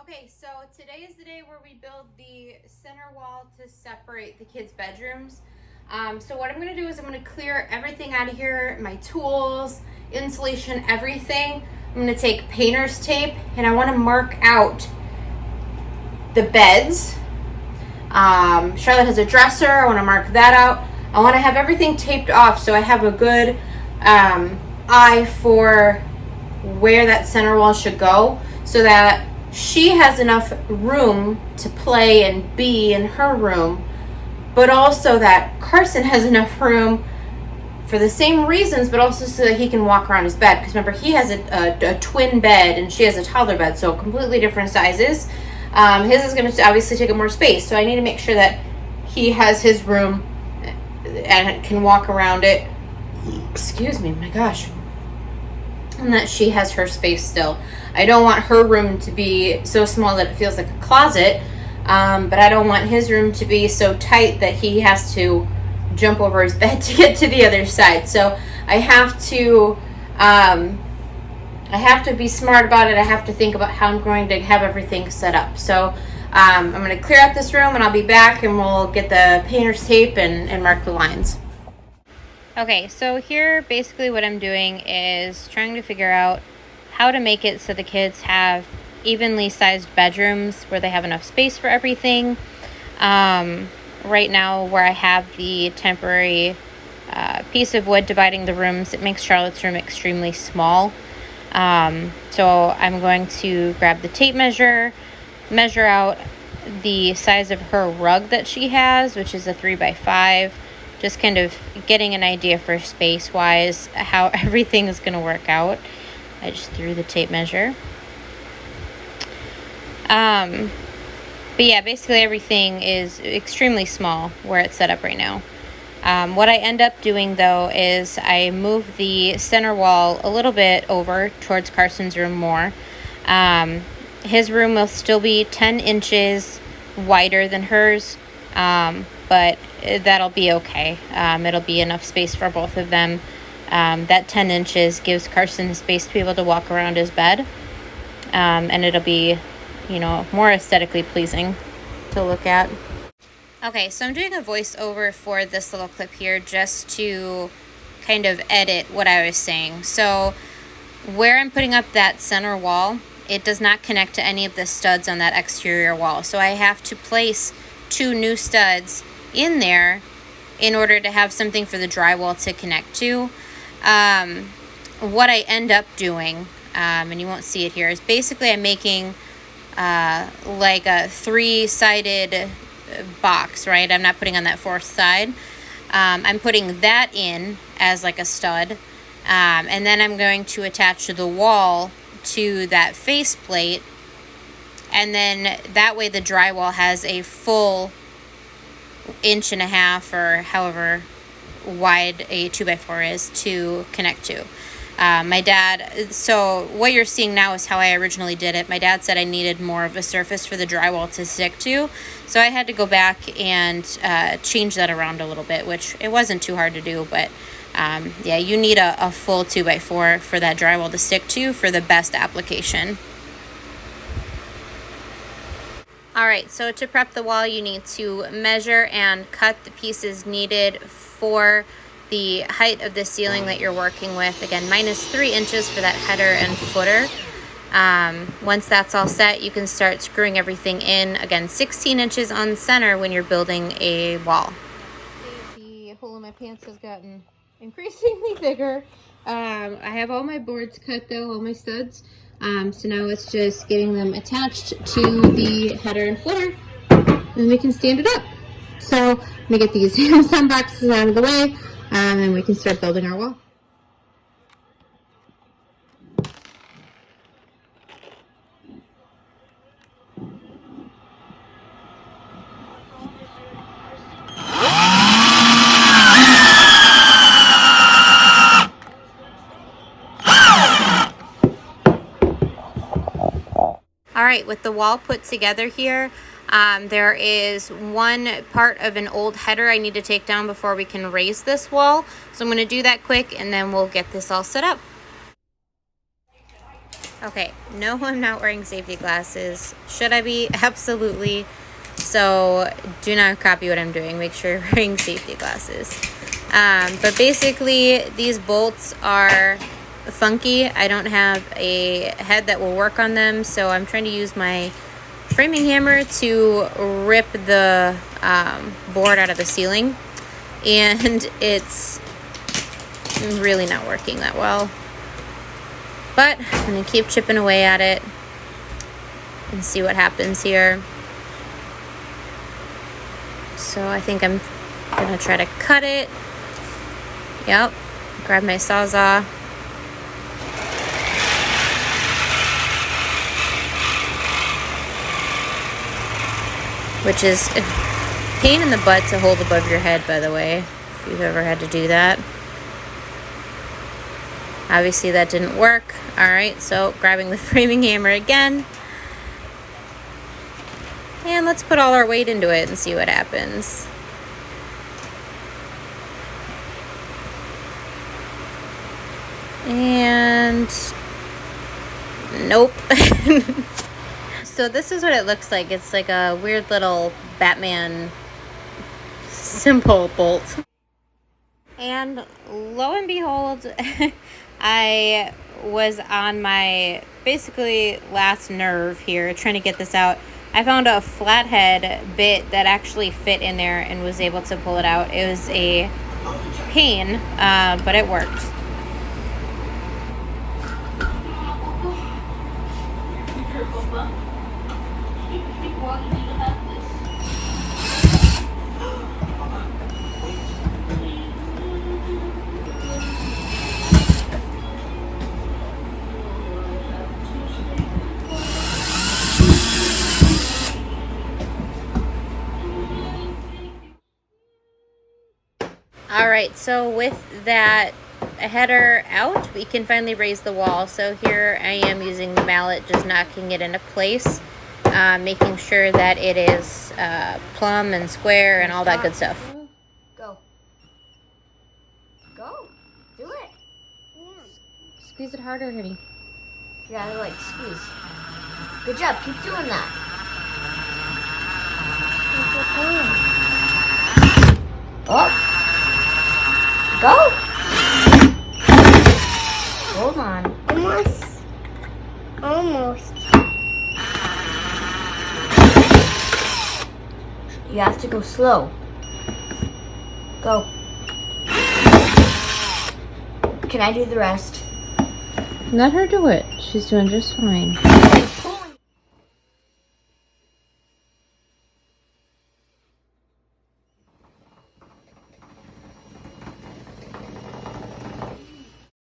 Okay, so today is the day where we build the center wall to separate the kids' bedrooms. So what I'm gonna do is I'm gonna clear everything out of here, my tools, insulation, everything. I'm gonna take painter's tape and I wanna mark out the beds. Charlotte has a dresser, I wanna mark that out. I wanna have everything taped off so I have a good eye for where that center wall should go so that she has enough room to play and be in her room, but also that Carson has enough room for the same reasons, but also so that he can walk around his bed. Because remember, he has a twin bed and she has a toddler bed, so completely different sizes. His is going to obviously take up more space, so I need to make sure that he has his room and can walk around it. Excuse me, my gosh. And that she has her space still. I don't want her room to be so small that it feels like a closet, but I don't want his room to be so tight that he has to jump over his bed to get to the other side. So I have to be smart about it. I have to think about how I'm going to have everything set up. So I'm going to clear out this room and I'll be back and we'll get the painter's tape and mark the lines. Okay, so here basically what I'm doing is trying to figure out how to make it so the kids have evenly sized bedrooms where they have enough space for everything. Right now where I have the temporary piece of wood dividing the rooms, it makes Charlotte's room extremely small. So I'm going to grab the tape measure out the size of her rug that she has, which is a 3x5. Just kind of getting an idea for space-wise how everything is going to work out. I just threw the tape measure. But yeah, basically everything is extremely small where it's set up right now. What I end up doing, though, is I move the center wall a little bit over towards Carson's room more. His room will still be 10 inches wider than hers, but that'll be okay. It'll be enough space for both of them. That 10 inches gives Carson the space to be able to walk around his bed, and it'll be, more aesthetically pleasing to look at. Okay, so I'm doing a voiceover for this little clip here just to kind of edit what I was saying. So where I'm putting up that center wall, it does not connect to any of the studs on that exterior wall. So I have to place 2 new studs in there in order to have something for the drywall to connect to. What I end up doing, and you won't see it here, is basically I'm making like a 3-sided box, right? I'm not putting on that 4th side. I'm putting that in as like a stud, and then I'm going to attach the wall to that faceplate, and then that way the drywall has a full 1.5 inch or however wide a 2x4 is to connect to. My dad, so what you're seeing now is how I originally did it. My dad said I needed more of a surface for the drywall to stick to, so I had to go back and change that around a little bit, which it wasn't too hard to do, but yeah, you need a full 2x4 for that drywall to stick to for the best application. All right, so to prep the wall, you need to measure and cut the pieces needed for the height of the ceiling that you're working with. Again, -3 inches for that header and footer. Once that's all set, you can start screwing everything in. Again, 16 inches on center when you're building a wall. The hole in my pants has gotten increasingly bigger. I have all my boards cut though, all my studs. So now it's just getting them attached to the header and footer, and we can stand it up. So I'm gonna get these Amazon boxes out of the way, and we can start building our wall. All right, with the wall put together here, there is one part of an old header I need to take down before we can raise this wall. So I'm going to do that quick and then we'll get this all set up. Okay, no, I'm not wearing safety glasses. Should I be? Absolutely. So do not copy what I'm doing. Make sure you're wearing safety glasses. But basically, these bolts are funky. I don't have a head that will work on them, so I'm trying to use my framing hammer to rip the board out of the ceiling, and it's really not working that well. But I'm going to keep chipping away at it and see what happens here. So I think I'm going to try to cut it. Yep. Grab my Sawzall. Which is a pain in the butt to hold above your head, by the way, if you've ever had to do that. Obviously that didn't work. Alright, so grabbing the framing hammer again. And let's put all our weight into it and see what happens. And nope. So this is what it looks like. It's like a weird little Batman symbol bolt. And lo and behold, I was on my basically last nerve here trying to get this out. I found a flathead bit that actually fit in there and was able to pull it out. It was a pain, but it worked. Alright, so with that header out, we can finally raise the wall. So here I am using the mallet, just knocking it into place, making sure that it is plumb and square and all that good stuff. Go. Go. Do it. Yeah. Squeeze it harder, honey. You gotta like squeeze. Good job. Keep doing that. Oh. Go. Hold on. Almost. You have to go slow. Go. Can I do the rest? Let her do it. She's doing just fine. Pull